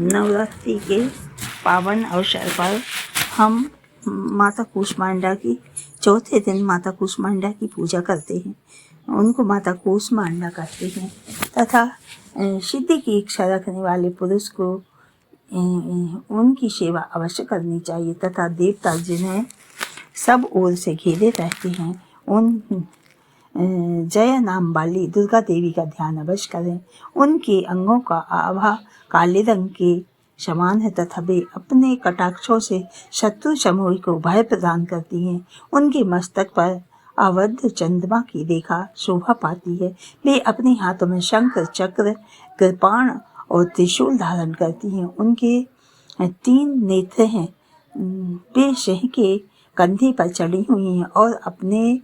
नवरात्रि के पावन अवसर पर हम माता कूष्मांडा की चौथे दिन माता कूष्मांडा की पूजा करते हैं। उनको माता कूष्मांडा कहते हैं तथा सिद्धि की इच्छा रखने वाले पुरुष को उनकी सेवा अवश्य करनी चाहिए तथा देवता जिन्हें सब ओर से घेरे रहते हैं उन जया नाम वाली दुर्गा देवी का ध्यान अवश्य करें। उनके अंगों का आभा काले रंग के समान है तथा वे अपने कटाक्षों से शत्रु समूह को भय प्रदान करती हैं। उनके मस्तक पर अवध चंद्रमा की रेखा शोभा पाती है। वे अपने हाथों में शंख, चक्र, कृपाण और त्रिशूल धारण करती हैं। उनके 3 नेत्र हैं। वे सिंह के कंधे पर चढ़ी हुई हैं और अपने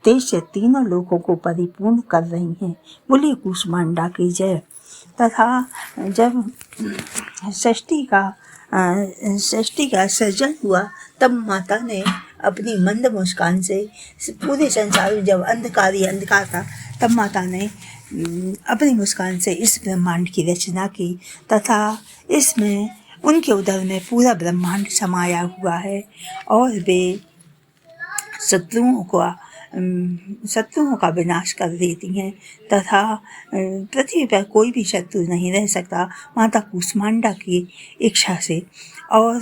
तेज से तीनों लोगों को परिपूर्ण कर रही हैं। बोलिए कूष्मांडा की जय। तथा जब षष्ठी का सृजन हुआ तब माता ने अपनी मंद मुस्कान से पूरे संसार में जब अंधकार था तब माता ने अपनी मुस्कान से इस ब्रह्मांड की रचना की तथा इसमें उनके उदर में पूरा ब्रह्मांड समाया हुआ है और वे शत्रुओं का विनाश कर देती हैं तथा पृथ्वी पर कोई भी शत्रु नहीं रह सकता माता कूष्मांडा की इच्छा से। और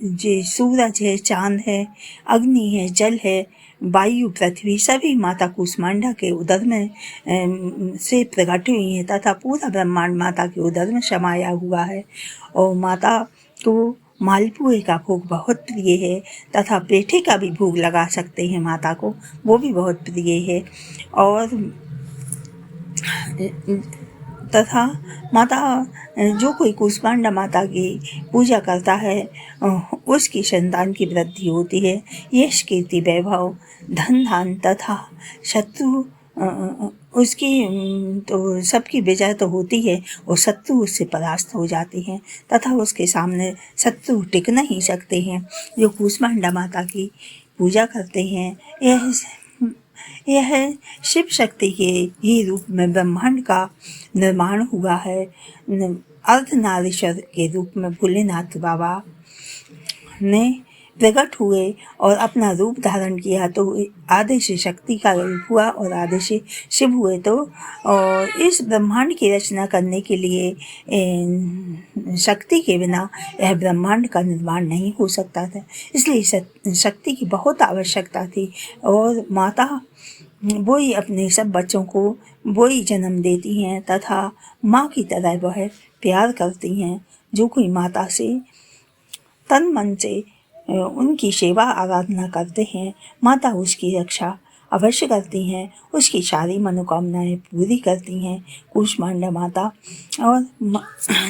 जो सूरज है, चांद है, अग्नि है, जल है, वायु, पृथ्वी सभी माता कूष्मांडा के उदर में से प्रकट हुई हैं तथा पूरा ब्रह्मांड माता के उदर में समाया हुआ है। और माता को मालपुए का भोग बहुत प्रिय है तथा पेठे का भी भोग लगा सकते हैं माता को, वो भी बहुत प्रिय है। और तथा माता जो कोई कूष्मांडा माता की पूजा करता है उसकी संतान की वृद्धि होती है। यश, कीर्ति, वैभव, धन धान तथा शत्रु उसकी तो सबकी विजय तो होती है और शत्रु उससे परास्त हो जाते हैं तथा उसके सामने शत्रु टिक नहीं सकते हैं। जो कूष्मांडा माता की पूजा करते हैं यह शिव शक्ति के ही रूप में ब्रह्मांड का निर्माण हुआ है। अर्धनारीश्वर के रूप में भोलेनाथ बाबा ने प्रकट हुए और अपना रूप धारण किया तो आधे से शक्ति का रूप हुआ और आधे से शिव हुए। तो और इस ब्रह्मांड की रचना करने के लिए शक्ति के बिना यह ब्रह्मांड का निर्माण नहीं हो सकता था, इसलिए शक्ति की बहुत आवश्यकता थी। और माता वो ही अपने सब बच्चों को वो ही जन्म देती हैं तथा माँ की तरह वह प्यार करती हैं। जो कोई माता से तन मन से उनकी सेवा आराधना करते हैं माता उसकी रक्षा अवश्य करती हैं, उसकी सारी मनोकामनाएं पूरी करती हैं कूष्मांडा माता। और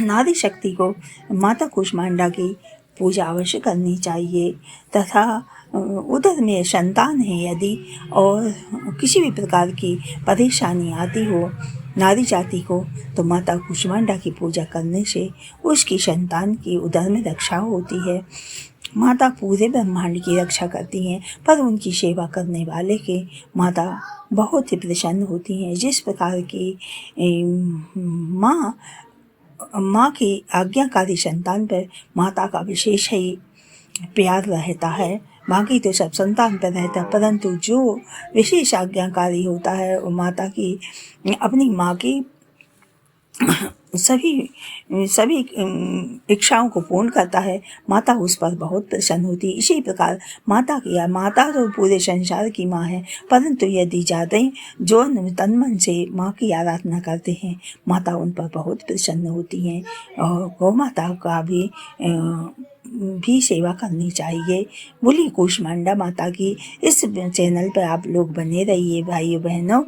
नारी शक्ति को माता कूष्मांडा की पूजा अवश्य करनी चाहिए तथा उधर में संतान है यदि और किसी भी प्रकार की परेशानी आती हो नारी जाति को तो माता कूष्मांडा की पूजा करने से उसकी संतान की उदर में रक्षा होती है। माता पूरे ब्रह्मांड की रक्षा करती हैं पर उनकी सेवा करने वाले के माता बहुत ही प्रसन्न होती हैं। जिस प्रकार की माँ की आज्ञाकारी संतान पर माता का विशेष ही प्यार रहता है, बाकी तो सब संतान पर रहता है, परंतु जो विशेष आज्ञाकारी होता है वो माता की अपनी माँ की सभी इच्छाओं को पूर्ण करता है। माता उस पर बहुत प्रसन्न होती है। इसी प्रकार माता तो पूरे संसार की माँ है, परंतु यदि ज़्यादा जो तन मन से माँ की आराधना करते हैं माता उन पर बहुत प्रसन्न होती हैं। और गौ माता का भी सेवा करनी चाहिए। बोलिए कूष्मांडा माता की। इस चैनल पर आप लोग बने रहिए भाइयों बहनों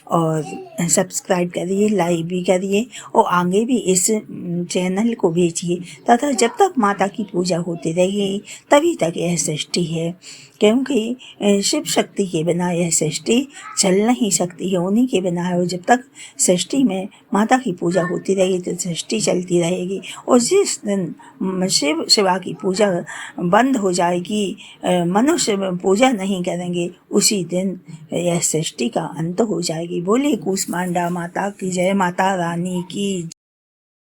और सब्सक्राइब करिए, लाइक भी करिए और आगे भी इस चैनल को भेजिए तथा जब तक माता की पूजा होती रहेगी तभी तक यह सृष्टि है, क्योंकि शिव शक्ति के बिना यह सृष्टि चल नहीं सकती है। उन्हीं के बिना है और जब तक सृष्टि में माता की पूजा होती रहेगी तो सृष्टि चलती रहेगी। और जिस दिन शिवा की पूजा बंद हो जाएगी, मनुष्य पूजा नहीं करेंगे, उसी दिन यह सृष्टि का अंत हो जाएगी। बोले कूष्मांडा माता की जय, माता रानी की।